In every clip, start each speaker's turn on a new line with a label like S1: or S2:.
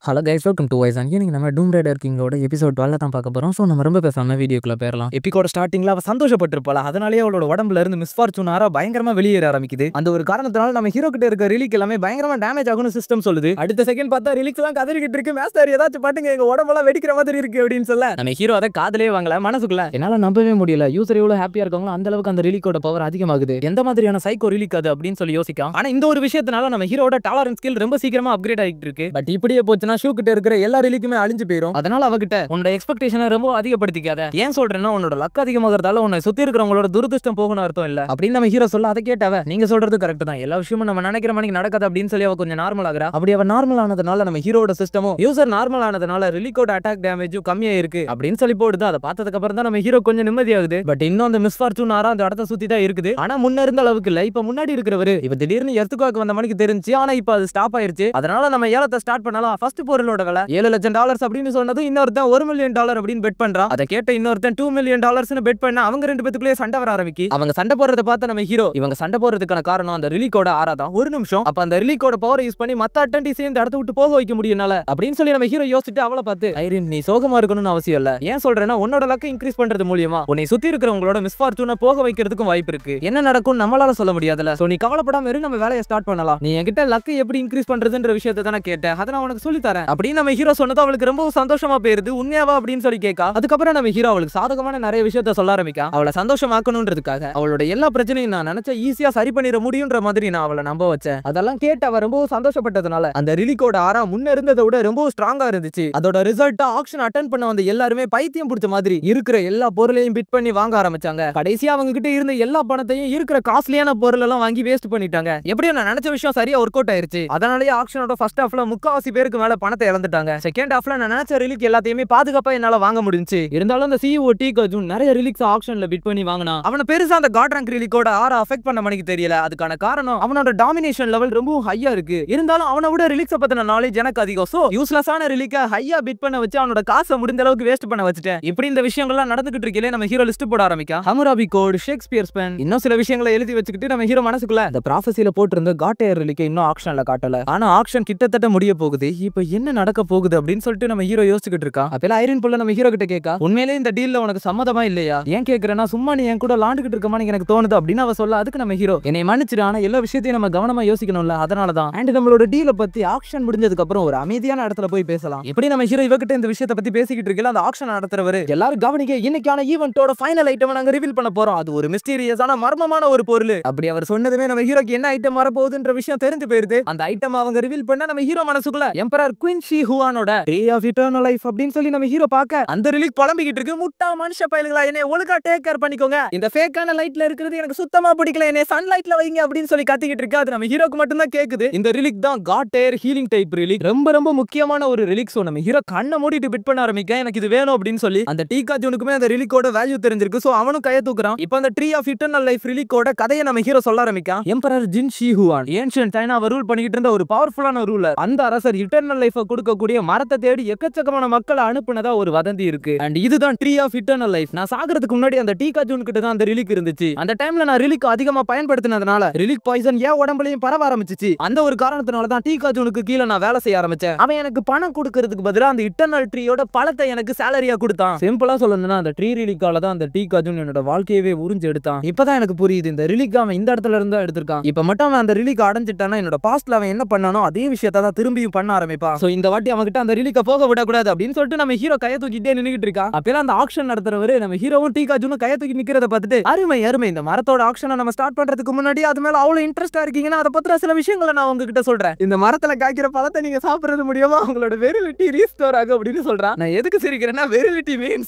S1: Hello guys, welcome to voice and இன்னைக்கு நம்ம டூம் rider கிங்கோட episode 12 தான் பார்க்க போறோம். ஸோ நம்ம ரொம்ப பேசாம வீடியோக்குள்ள போயிடலாம்.
S2: எபிக்கோட ஸ்டார்டிங்ல அவ சந்தோஷப்பட்டிருப்பாளா, அதனாலேயே அவளோட உடம்புல இருந்து மிஸ்ஃபார்ச்சூன் ஆரா பயங்கரமா வெளியேற ஆரம்பிக்குது. அந்த ஒரு காரணத்தினால நம்ம ஹீரோ கிட்ட இருக்க ரிலிக் எல்லாமே பயங்கரமா டேமேஜ் ஆகும்னு சிஸ்டம் சொல்லுது. அடுத்த செகண்ட் பார்த்தா ரிலிக்ஸ் எல்லாம் கதறிக்கிட்டு இருக்கு. மாஸ்டர் ஏதாச்சும் பாட்டுங்க, எங்க உடம்பெல்லாம் வெடிக்கிற மாதிரி இருக்கு அப்படின்னு சொல்ல நம்ம ஹீரோ அதை காதலே வாங்கல. மனசுக்குள்ள என்னால நம்பவே முடியல, யூசர் எவ்வளவு ஹாப்பியா இருக்காங்களோ அந்த அளவுக்கு அந்த ரிலிக்கோட பவர் அதிகமாகுது. எந்த மாதிரியான சைக்கோ ரிலிக் அது அப்படின்னு சொல்லி யோசிக்கலாம். ஆனா இந்த ஒரு விஷயத்தினால நம்ம ஹீரோட டாலரன்ஸ் ஸ்கில் ரொம்ப சீக்கிரமா அப்கிரேட் ஆகிட்டு இருக்கு. பட் இப்படியே போச்சுன்னா ஷூ கிட்ட இருக்கிற எல்லா ரிலிக்குமே அழிஞ்சு போயிடும். அதனால அவகிட்ட உன்னோட எக்ஸ்பெக்டேஷனை ரொம்ப அதிகப்படுத்திக்காத. ஏன் சொல்றேன்னா உன்னோட லக் அதிகமாகறதால உன்னை சுத்தி இருக்கிறவங்களோட துரதிருஷ்டம் போகணும் அர்த்தம் இல்ல அப்படின்னு நம்ம ஹீரோ சொல்ல அதை கேட்டவ நீங்க சொல்றது கரெக்ட் தான், எல்லா விஷயமும் நம்ம நினைக்கிற மாதிரி நடக்காது அப்படின்னு சொல்லி அவ கொஞ்சம் நார்மல் ஆகுறா. அப்படி அவ நார்மல் ஆனதுனால நம்ம ஹீரோட சிஸ்டமும் யூசர் நார்மல் ஆனதுனால ரிலிக்கோட அட்டாக் டேமேஜும் கம்மியா இருக்கு அப்படின்னு சொல்லி போடுது. அதை பார்த்ததுக்கு அப்புறம் தான் நம்ம ஹீரோ கொஞ்சம் நிம்மதியாகுது. பட் இன்னும் அந்த மிஸ்ஃபார்ச்சூன் ஆரா அந்த இடத்த சுத்தி தான் இருக்குது. ஆனா முன்ன இருந்த அளவுக்கு இல்ல. இப்ப முன்னாடி இருக்கிறவரு இப்ப திடீர்னு எர்த்துக்காக்கு வந்த மணிக்கு தெரிஞ்சு, ஆனா இப்ப அது ஸ்டாப் ஆயிருச்சு. அதனால நம்ம ஏலத்தை ஸ்டார்ட் பண்ணலாம். ஃபர்ஸ்ட் பொருளோட விலை $7 லட்சம் அப்படின்னு சொன்னது இன்னொருத்தன் $1 மில்லியன் அப்படின்னு பெட் பண்றான். அதை கேட்ட இன்னொருத்தன் $2 மில்லியன் பெட் பண்ண அவங்க ரெண்டு பேத்துக்குள்ளே சண்டை வர ஆரம்பிக்கு. அவங்க சண்டை போறத பார்த்த நம்ம ஹீரோ இவங்க சண்டை போறதுக்கான காரணம் அந்த ரிலிக்கோட ஆரா தான். ஒரு நிமிஷம், அப்ப அந்த ரிலிக்கோட பவர் யூஸ் பண்ணி மத்த அட்டன்டிஸையும் இந்த இடத்த விட்டு போக வைக்க முடியும்னால அப்படின்னு சொல்லி நம்ம ஹீரோ யோசிச்சுட்டு அவளை பார்த்து, ஐரின் நீ சோகமா இருக்கணும்னு அவசியம் இல்ல. ஏன் சொல்றேன்னா உன்னோட லக்கை இன்க்ரீஸ் பண்றது மூலியமா உன்னை சுத்தி இருக்கிறவங்களோட மிஸ்ஃபார்ச்சூனை போக வைக்கிறதுக்கும் வாய்ப்பு இருக்கு. என்ன நடக்கும் நம்மளால சொல்ல முடியாதுல. சோ நீ கவலைப்படாம இரு, நம்ம வேலையை ஸ்டார்ட் பண்ணலாம். நீ என்கிட்ட லக்கை எப்படி இன்க்ரீஸ் பண்றதுன்ற விஷயத்தை தானே கேட்டேன், அதை நான் உனக்கு சொல்லி தரேன் அப்படின்னு நம்ம ஹீரோ சொன்னது அவளுக்கு ரொம்ப சந்தோஷமா போயிருது. உண்மையாவா அப்படின்னு சொல்லி கேட்கா. அதுக்கப்புறம் நம்ம ஹீரோ அவளுக்கு சாதகமான நிறைய விஷயத்த சொல்ல ஆரம்பிக்கா. அவளை சந்தோஷமாக்கணும்ன்றதுக்காக அவளோட எல்லா பிரச்சனையும் நான் நினைச்ச ஈஸியா சரி பண்ணிட முடியும்ன்ற மாதிரி நான் அவளை நம்ப வச்சேன். அதெல்லாம் கேட்டு அவ ரொம்ப சந்தோஷப்பட்டதுனால அந்த ரிலிக்கோட ஆரா முன்ன இருந்ததை விட ரொம்ப ஸ்ட்ராங்கா இருந்துச்சு. அதோட ரிசல்ட்டா ஆக்ஷன் அட்டெண்ட் பண்ண வந்த எல்லாருமே பைத்தியம் பிடிச்ச மாதிரி இருக்கிற எல்லா பொருளையும் பிட் பண்ணி வாங்க ஆரம்பிச்சாங்க. கடைசியா அவங்க கிட்ட இருந்த எல்லா பணத்தையும் இருக்கிற காஸ்ட்லியான பொருள் எல்லாம் வாங்கி வேஸ்ட் பண்ணிட்டாங்க. எப்படியோ நான் நினைச்ச விஷயம் சரியா ஒர்க் அவுட் ஆயிருச்சு. அதனாலேயே ஆக்ஷனோட ஃபர்ஸ்ட் ஹாஃப்ல 3/4 பேருக்கு மேல பணத்தை இழந்துட்டாங்க. செகண்ட் ஹாஃப்ல நான் நினைச்ச ரிலிக் எல்லாத்தையுமே பாதுகாப்பா என்னால வாங்க முடிஞ்சு. இருந்தாலும் அந்த சிஇஓ டீகாஜூன் நிறைய ரிலிக்ஸ் ஆக்ஷன்ல பிட் பண்ணி வாங்கினா. அவன பெருசா அந்த காட் ரேங்க் ரிலிக்கோட ஆரா அஃபெக்ட் பண்ண மணிக்கு தெரியல. அதுக்கான காரணம் அவனோட டாமினேஷன் லெவல் ரொம்ப ஹையா இருக்கு. இருந்தாலும் அவனை விட ரிலிக்ஸ பத்தின நாலேஜ் எனக்கு அதிகம். சோ யூஸ்லெஸ்ஸான ரிலிக்க ஹையா பிட் பண்ண வச்சு அவனோட காசை முடிந்த அளவுக்கு வேஸ்ட் பண்ண வச்சுட்டேன். இப்படி இந்த விஷயங்கள்லாம் நடந்துகிட்டு இருக்கே நம்ம ஹீரோ லிஸ்ட் போட ஆரம்பிக்கா. ஹமுராபி கோட், ஷேக்ஸ்பியர் ஸ்பென், இன்னும் சில விஷயங்களை எழுதி வச்சுக்கிட்டு நம்ம ஹீரோ மனசுக்குள்ள இந்த ப்ராஃபஸில போட்டிருந்த காட்டேர் ரிலிக்க இன்னும் ஆக்ஷன்ல காட்டல. ஆனா ஆக்ஷன் கிட்டத்தட்ட முடிய போகுது. இப்போ என்ன நடக்க போகுது அப்படின்னு சொல்லிட்டு நம்ம ஹீரோ யோசிச்சுக்கிட்டு இருக்கா. அப்பெல்லாம் ஐரின் புள்ள நம்ம ஹீரோ கிட்ட கேட்கா, உண்மையிலே இந்த டீல்ல உனக்கு சம்மதமா இல்லையா? ஏன் கேக்குறேன்னா சும்மா நீ என் கூட லாண்டுகிட்டு இருக்கமா எனக்கு தோணுது அப்படின்னு அவ சொல்ல. அதுக்கு நம்ம ஹீரோ என்னை மன்னிச்சிரு, ஆனா எல்லா விஷயத்தையும் நம்ம கவனமா யோசிக்கணும்ல, அதனாலதான். அண்ட் நம்மளோட டீல பத்தி ஆக்ஷன் முடிஞ்சதுக்கு அப்புறம் ஒரு அமைதியான இடத்துல போய் பேசலாம். எப்படி நம்ம ஹீரோ இவகிட்ட இந்த விஷயத்தை பத்தி பேசிக்கிட்டு இருக்கல, அந்த ஆக்ஷன் நடத்துறவரு எல்லாரும் கவனிக்க, இன்னைக்கான ஈவென்ட்டோட ஃபைனல் ஐட்டம் நாங்க ரிவீல் பண்ண போறோம். அது ஒரு மிஸ்டீரியஸான மர்மமான ஒரு பொருள். அப்படி அவர் சொன்னதுமே நம்ம ஹீரோக்கு என்ன ஐட்டம் வரப்போகுதுன்ற விஷயம் தெரிஞ்சு போயிருது. அந்த ஐட்டம் அவங்க ரிவீல் பண்ண நம்ம ஹீரோ மனசுக்குள்ள எம்பரர் குயின் ஷி ஹுவானோட ட்ரீ ஆஃப் இட்டர்னல் லைஃப் அப்படின்னு சொல்லி நம்ம ஹீரோ பார்க்க அந்த ரிலீக் புலம்பிக்கிட்டு இருக்கு. முட்டா மனுஷ பயலுங்களா, என்னை ஒழுங்கா டேக் கேர் பண்ணிக்கோங்க, இந்த ஃபேக்கான லைட்ல இருக்கிறது எனக்கு சுத்தமா பிடிக்கல, என்னை சன்லைட்ல வைங்க அப்படின்னு சொல்லி கத்திக்கிட்டு இருக்கு. அது நம்ம ஹீரோக்கு மட்டும் தான் கேக்குது. இந்த ரிலீக் தான் காட் ஏர் ஹீலிங் டைப் ரிலீக். ரொம்ப ரொம்ப முக்கியமான ஒரு ரிலீக். சோ நம்ம ஹீரோ கண்ணை மூடிட்டு பிட் பண்ண ஆரம்பிக்க, எனக்கு இது வேணும் அப்படின்னு சொல்லி அந்த டீகாஜூனுக்குமே அந்த ரிலீக்கோட வேல்யூ தெரிஞ்சிருக்கு. சோ அவனும் கைய தூக்குறான். இப்போ அந்த ட்ரீ ஆஃப் இட்டர்னல் லைஃப் ரிலீக்கோட கதையை நம்ம ஹீரோ சொல்ல ஆரம்பிக்கான். Emperor Qin Shi Huang ancient சைனாவை ரூல் பண்ணிக்கிட்டு இருந்த ஒரு பவர்ஃபுல்லான ரூலர். அந்த அரசர் இட்டர்னல் லைஃப் கொடுக்கக்கூடிய மரத்தை தேடி எக்கச்சக்கமான மக்களை அனுப்புனதா ஒரு வதந்தி இருக்கு. அண்ட் இதுதான் ட்ரீ ஆஃப் இட்டர்னல் லைஃப். நான் சாகிறதுக்கு முன்னாடி அந்த டீகாஜூன் கிட்ட தான் அந்த ரிலீக் இருந்துச்சு. அந்த டைம்ல நான் ரிலீக் அதிகமா பயன்படுத்தினதுனால ரிலீக் பாய்சன் ஏன் உடம்புலயும் பரவ ஆரம்பிச்சிச்சு. அந்த ஒரு காரணத்தினால தான் டீகாஜூனுக்கு கீழே நான் வேலை செய்ய ஆரம்பிச்சேன். அவன் எனக்கு பணம் கொடுக்கிறதுக்கு பதிலா அந்த இட்டர்னல் ட்ரீயோட பழத்தை எனக்கு சேலரியா கொடுத்தான். சிம்பிளா சொல்லணும்னா அந்த ட்ரீ ரிலீக்கால தான் அந்த டீகாஜூன் என்னோட வாழ்க்கையவே உறிஞ்சு எடுத்தான். இப்பதான் எனக்கு புரியுது இந்த ரிலீக் அவன் இந்த இடத்துல இருந்தா எடுத்திருக்கான். இப்ப மட்டும் அவன் அந்த ரிலீக் அடைஞ்சிட்டானா என்னோட பாஸ்ட்ல அவன் என்ன பண்ணானோ அதே விஷயத்தை தான் திரும்பியும் பண்ண ஆரம்பிப்பான். சோ இந்த வாட்டி அவன்கிட்ட அந்த ரிலீக்க போக விடக்கூடாது அப்படின்னு சொல்லிட்டு நம்ம ஹீரோ கையை தூக்கிட்டே நின்னுகிட்டு இருக்கா. அப்பெல்லாம் அந்த ஆக்ஷன் நடத்துறவரு நம்ம ஹீரோவும் டீகாஜூனும் கையை தூக்கி நிக்கிறத பார்த்துட்டு, அருமை அருமை, இந்த மரத்தோட ஆக்ஷனை நம்ம ஸ்டார்ட் பண்றதுக்கு முன்னாடி அது மேல அவ்வளவு இன்ட்ரெஸ்டா இருக்கீங்கன்னா அதை பத்திர சில விஷயங்களை நான் உங்ககிட்ட சொல்றேன். இந்த மரத்துல காய்க்கிற பழத்தை நீங்க சாப்பிடுறது மூலமா உங்களோட வெரிலிட்டி ரீஸ்டோர் ஆகும் அப்படின்னு சொல்றான். நான் எதுக்கு சிரிக்கிறேன்னா வெரிலிட்டி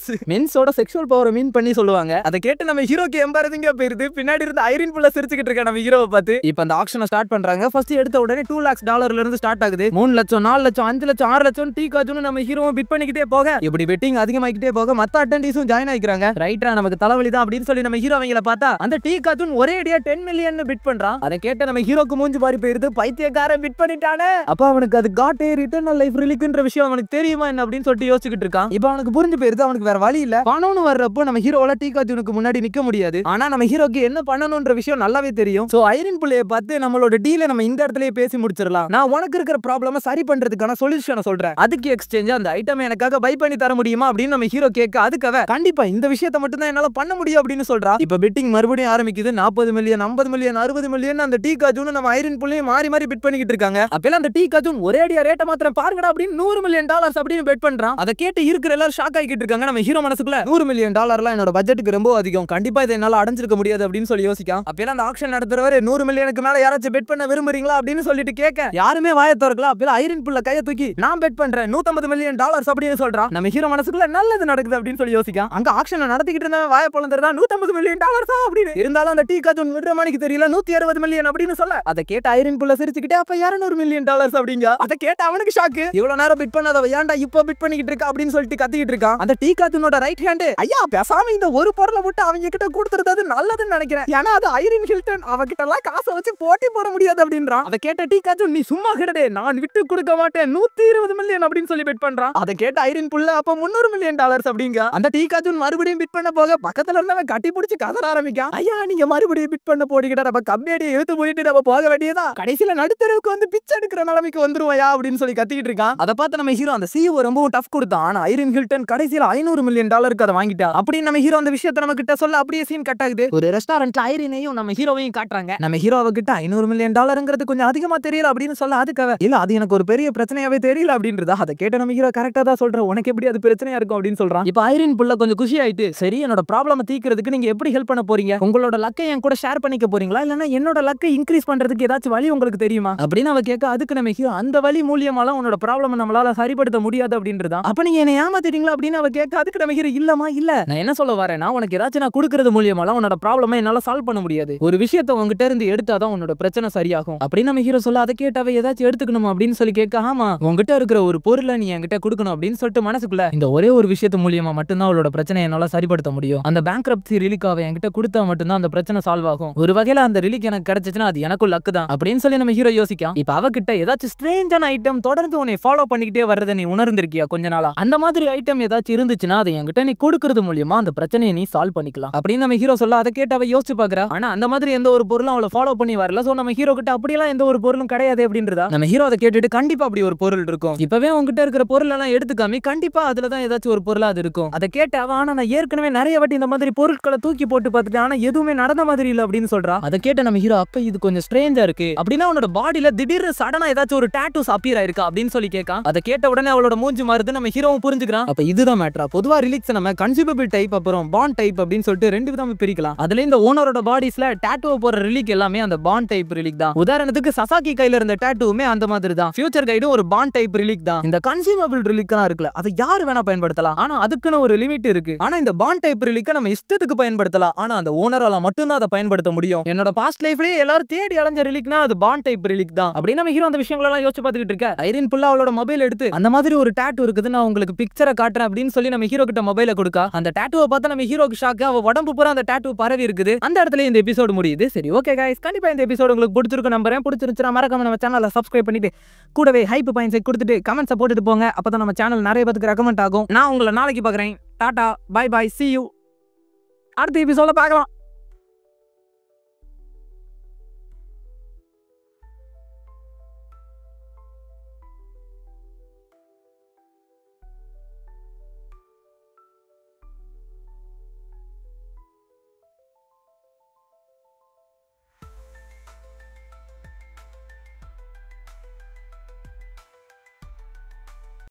S2: மென்ஸோட செக்ஷுவல் பவரை மீன் பண்ணி சொல்லுவாங்க. அதை கேட்டு நம்ம ஹீரோக்கு எம்பாரசிங்கா போயிருது. பின்னாடி இருந்து ஐரின் புள்ள சிரிச்சுக்கிட்டு இருக்க நம்ம ஹீரோவை பார்த்து. இப்போ அந்த ஆக்ஷனை ஸ்டார்ட் பண்றாங்க. ஃபர்ஸ்ட் எடுத்த உடனே $2 lakhs இருந்து ஸ்டார்ட் ஆகுது. 3 லட்சம், 4 லட்சம், 5 லட்சம், 6 லட்சம் டீகாஜூன் நம்ம ஹீரோவை பிட் பண்ணிக்கிட்டே போக, இப்படி பெட்டிங் அதிகமாகிட்டே போக மத்த அட்டெண்டீஸும் ஜாயின் ஆயிக்கிறாங்க. ரைட்டா, நமக்கு தலைவலி தான் அப்படின்னு சொல்லி நம்ம ஹீரோ அவங்கள பார்த்தா அந்த டீகாஜூன் ஒரே அடியா 10 மில்லியன் பிட் பண்றான். அதை கேட்ட நம்ம ஹீரோக்கு மூஞ்சி பாரி போயிருது. பைத்தியக்காரன் பிட் பண்ணிட்டானே. அப்ப அவனுக்கு அது காட் ஏர் இட்டர்னல் லைஃப் ரிலீக்ன்ற விஷயம் அவனுக்கு தெரியுமா என்ன அப்படின்னு சொல்லிட்டு யோசிச்சுக்கிட்டு இருக்கான். இப்போ அவனுக்கு புரிஞ்சு போயிருது. அவனுக்கு வேற வழி இல்ல. பணம்னு வர்றப்போ நம்ம ஹீரோவால டீகாஜூனுக்கு முன்னாடி நிக்க முடியாது. ஆனா நம்ம ஹீரோக்கு என்ன பண்ணணும்ன்ற விஷயம் நல்லாவே தெரியும். சோ ஐரின் புள்ளைய பார்த்து நம்மளோட டீல நம்ம இந்த இடத்துலயே பேசி முடிச்சிடலாம். நான் உனக்கு இருக்கிற ப்ராப்ளம சரி பண்றதுக்கு அதுக்கான சொல்யூஷனை சொல்றேன். அதுக்கு எக்ஸ்சேஞ்சா அந்த ஐட்டம் எனக்காக பை பண்ணி தர முடியுமா அப்படின்னு நம்ம ஹீரோ கேட்க, அதுக்காக கண்டிப்பா இந்த விஷயத்தை மட்டும் தான் என்னால பண்ண முடியும் அப்படின்னு சொல்றா. இப்ப பெட்டிங் மறுபடியும் ஆரம்பிக்குது. 40 மில்லியன், 50 மில்லியன், 60 மில்லியன் அந்த டீ காஜூன் நம்ம ஐரன் புள்ளையும் மாறி மாறி பெட் பண்ணிக்கிட்டு இருக்காங்க. அப்பெல்லாம் அந்த டீ காஜூன் ஒரே அடியா ரேட்டை மாத்திரம் பாருங்கடா அப்படின்னு $100 மில்லியன் அப்படின்னு பெட் பண்றான். அதை கேட்டு இருக்கிற எல்லாரும் ஷாக் ஆகிட்டு இருக்காங்க. நம்ம ஹீரோ மனசுக்குள்ள $100 மில்லியன் என்னோட பட்ஜெட்டுக்கு ரொம்ப அதிகம், கண்டிப்பா இதை என்னால அடைஞ்சிருக்க முடியாது அப்படின்னு சொல்லி யோசிக்கான். அப்பெல்லாம் அந்த ஆக்ஷன் நடத்துறவரு 100 மில்லியனுக்கு மேல யாராச்சும் பெட் பண்ண விரும்புறீங்களா அப்படின்னு சொல்லிட்டு கேட்க யாருமே வாயை திறக்கல. அப்பெல்லாம் ஐரன் புள்ள கையை தூக்கி நான் பெட் பண்றேன் $150 மில்லியன் அப்படின்னு சொல்றான். நம்ம ஹீரோ மனசுக்குள்ள நல்லது நடக்குது அப்படின்னு சொல்லி யோசிக்கான். அங்க ஆக்ஷன் நடத்திக்கிட்டு இருந்த வாயை பொளந்துறதா $150 மில்லியன் அப்படின்னு இருந்தாலும் அந்த டீ காஜூன் விடுற மணிக்கு தெரியல 160 மில்லியன் அப்படின்னு சொல்ல அதை கேட்ட ஐரன் புள்ள சிரிச்சுக்கிட்டே அப்ப $200 மில்லியன் அப்படிங்க. அதை கேட்ட அவனுக்கு ஷாக்கு. இவ்வளவு நேரம் பிட் பண்ணாத ஏன்டா இப்ப பிட் பண்ணிக்கிட்டு இருக்கா அப்படின்னு சொல்லிட்டு கத்திக்கிட்டு இருக்கான். அந்த டீ காஜூனோட ரைட் ஹேண்ட் ஐயா பேசாம இந்த ஒரு பொருளை விட்டு அவங்க கிட்ட கொடுத்துறது நல்லதுன்னு நினைக்கிறேன், ஏன்னா அது ஐரன் ஹில்டன் அவகிட்ட எல்லாம் காசை வச்சு போட்டி போட முடியாது அப்படின்றான். அதை கேட்ட டீ காஜூன் நீ சும்மா கிடடே நான் விட்டு கொடுக்க மாட்டேன் 120 மில்லியன் அப்படின்னு சொல்லி பிட் பண்றான். அதை கேட்ட ஐரன் புள்ள அப்ப $300 மில்லியன் அப்படிங்க. அந்த டீ காஜூன் மறுபடியும் பிட் பண்ண போக பக்கத்துல இருந்தவன் கட்டி பிடிச்சு கதற ஆரம்பிக்கான். ஐயா நீங்க மறுபடியும் பிட் பண்ண போடிக்கிட்ட நம்ம கம்பெனியை இழுத்து போயிட்டு நம்ம போக வேண்டியதா, கடைசியில நடுத்தருக்கு வந்து பிச்சை எடுக்கிற நிலைமைக்கு வந்துருவாயா அப்படின்னு சொல்லி கத்திக்கிட்டு இருக்கான். அதை பார்த்து நம்ம ஹீரோ அந்த CEO ரொம்பவும் டஃப் கொடுத்தான். ஆனா ஐரன் ஹில்டன் கடைசியில $500 மில்லியன் அதை வாங்கிட்டா அப்படின்னு நம்ம ஹீரோ அந்த விஷயத்தை நம்ம கிட்ட சொல்ல அப்படியே சீன் கட் ஆகுது. ஒரு ரெஸ்டாரண்ட்ல ஐரனையும் நம்ம ஹீரோவையும் காட்டுறாங்க. நம்ம ஹீரோவை கிட்ட $500 மில்லியன் கொஞ்சம் அதிகமா தெரியல அப்படின்னு சொல்ல அதுக்காக இல்ல அது எனக்கு ஒரு பெரிய பிரச்சனையாவே தெரியல அப்படின்றதா. அதை கேட்ட நம்ம ஹீரோ கரெக்டா தான் சொல்றேன், உனக்கு எப்படி அது பிரச்சனையா இருக்கும் அப்படின்னு சொல்றான். இப்ப ஐரன் புள்ள கொஞ்சம் குஷி ஆயிட்டு சரி என்னோட ப்ராப்ளம் தீர்க்கிறதுக்கு நீங்க எப்படி ஹெல்ப் பண்ண போறீங்க, உங்களோட லக்கை என் கூட ஷேர் பண்ணிக்க போறீங்களா இல்லனா என்னோட லக்கை இன்க்ரீஸ் பண்றதுக்கு ஏதாச்சும் வழி உங்களுக்கு தெரியுமா அப்படின்னு அவ கேட்க அதுக்கு நம்ம ஹீரோ அந்த வழி மூலியமாலாம் உன்னோட ப்ராப்ளம் நம்மளால சரிப்படுத்த முடியாது அப்படின்றதா. அப்ப நீங்க என்ன ஏமாத்திட்டீங்களா அப்படின்னு அவ கேட்க அதுக்கு நம்ம ஹீரோ இல்லமா இல்ல நான் என்ன சொல்ல வரேன்னா உனக்கு ஏதாச்சும் நான் கொடுக்கறது மூலியமாலாம் உன்னோட ப்ராப்ளமை என்னால சால்வ் பண்ண முடியாது, ஒரு விஷயத்தை உங்ககிட்ட இருந்து எடுத்தாதான் உன்னோட பிரச்சனை சரியாகும் அப்படின்னு நம்ம ஹீரோ சொல்ல அதை கேட்டாவே ஏதாச்சும் எடுத்துக்கணும் அப்படின்னு சொல்லி கேட்க ஆமா உங்ககிட்ட இருக்கிற ஒரு பொருளை நீ என்கிட்ட கொடுக்கணும் அப்படின்னு சொல்லிட்டு மனசுக்குள்ள இந்த ஒரே ஒரு விஷயத்து மூலியமா மட்டும்தான் அவளோட பிரச்சனை என்னால சரிப்படுத்த முடியும், அந்த பேங்க்ரப்சி ரிலீக் அவ என்கிட்ட கொடுத்தா மட்டும்தான் அந்த பிரச்சனை சால்வ் ஆகும், ஒரு வகையில அந்த ரிலீக் எனக்கு கிடைச்சிச்சுன்னா அது எனக்கும் லக்கு தான் அப்படின்னு சொல்லி நம்ம ஹீரோ யோசிக்கான். இப்ப அவகிட்ட ஏதாச்சும் ஸ்ட்ரேஞ்சான ஐட்டம் தொடர்ந்து உன்னை ஃபாலோ பண்ணிக்கிட்டே வர்றதை நீ உணர்ந்திருக்கியா கொஞ்ச நாளா, அந்த மாதிரி ஐட்டம் ஏதாச்சும் இருந்துச்சுன்னா அதை என்கிட்ட நீ கொடுக்கறது மூலியமா அந்த பிரச்சனையை நீ சால்வ் பண்ணிக்கலாம் அப்படின்னு நம்ம ஹீரோ சொல்ல அதை கேட்டு அவ யோசிச்சு பாக்குறா. ஆனா அந்த மாதிரி எந்த ஒரு பொருளும் அவளை ஃபாலோ பண்ணி வரல. சோ நம்ம ஹீரோ கிட்ட அப்படியெல்லாம் எந்த ஒரு பொருளும் கிடையாது அப்படின்றதா. நம்ம ஹீரோ அதை கேட்டுட்டு கண்டிப்பா அப்படி ஒரு பொருள் இருக்கும், இப்பவே உங்ககிட்ட இருக்கிற பொருள் எல்லாம் எடுத்துக்காமி கண்டிப்பா அதுலதான் ஏதாச்சும் ஒரு பொருளா அது இருக்கும். அதை கேட்டு அவ ஆனா நான் ஏற்கனவே நிறைய வாட்டி இந்த மாதிரி பொருட்களை தூக்கி போட்டு பார்த்துட்டு ஆனா எதுவுமே நடந்த மாதிரி இல்ல அப்படின்னு சொல்றா. அதை கேட்ட நம்ம ஹீரோ அப்ப இது கொஞ்சம் ஸ்ட்ரேஞ்சா இருக்கு அப்படின்னா உன்னோட பாடியில திடீர்னு சடனா ஏதாச்சும் ஒரு டாட்டூஸ் அப்பியர் ஆயிருக்கா அப்படின்னு சொல்லி கேட்கான். அதை கேட்ட உடனே அவளோட மூஞ்சி மாறுது. நம்ம ஹீரோவும் புரிஞ்சுக்கிறான். அப்ப இதுதான் மேட்டரா. பொதுவா ரிலீக்ஸ் நம்ம கன்சூமபிள் டைப் அப்புறம் பாண்ட் டைப் அப்படின்னு சொல்லிட்டு ரெண்டு விதமா பிரிக்கலாம். அதுல இந்த ஓனரோட பாடிஸ்ல டாட்டூ போற ரிலீக் எல்லாமே அந்த பாண்ட் டைப் ரிலீக் தான். உதாரணத்துக்கு சசாக்கி கையில இருந்த டாட்டூமே அந்த மாதிரி தான். ஃபியூச்சர் கைடும் ஒரு பாண்ட் டைப் ரிலீக் தான். இந்த கன்சூமபிள் ரிலீக்லாம் இருக்குல்ல அதை யார் வேணா பயன்படுத்தலாம், ஆனா அதுக்குன்னு ஒரு லிமிட் இருக்கு. ஆனா இந்த பாண்ட் டைப் ரிலீக்க நம்ம இஷ்டத்துக்கு பயன்படுத்தலாம், ஆனா அந்த ஓனரால மட்டும் தான் அதை பயன்படுத்த முடியும். என்னோட பாஸ்ட் லைஃப்லயே எல்லாரும் தேடி அலைஞ்ச ரிலீக்னா அது பாண்ட் டைப் ரிலீக் தான் அப்படின்னு நம்ம ஹீரோ அந்த விஷயங்கள் எல்லாம் யோசிச்சு பார்த்துக்கிட்டு இருக்க. ஐரன் புல்லா அவளோட மொபைல் எடுத்து அந்த மாதிரி ஒரு டாட்டூ இருக்குது நான் உங்களுக்கு பிக்சரை காட்டுறேன் அப்படின்னு சொல்லி நம்ம ஹீரோ கிட்ட மொபைலை கொடுக்கா. அந்த டாட்டூவை பார்த்தா நம்ம ஹீரோக்கு ஷாக்கு. அவ உடம்பு பூரா அந்த டாட்டூ பரவி இருக்குது. அந்த இடத்துல இந்த எபிசோடு முடியுது. சரி ஓகே गाइस, கண்டிப்பா இந்த எபிசோடு உங்களுக்கு பிடிச்சிருக்கும் நம்புறேன். பிடிச்சிருந்துச்சுனா மறக்காம நம்ம சேனலை சப்ஸ்கிரைப் பண்ணிட்டு கூடவே ஹைப் பாயிண்ட்ஸ் கொடுத்துட்டு கமெண்ட்ஸ் போட்டுட்டு போங்க. அப்பதான் நம்ம சேனல் நிறைய பேருக்கு ரெக்கமெண்ட் ஆகும். நான் உங்களை நாளைக்கு பார்க்குறேன். Tata bye bye, see you. அடுத்த எபிசோட பார்க்கலாம்.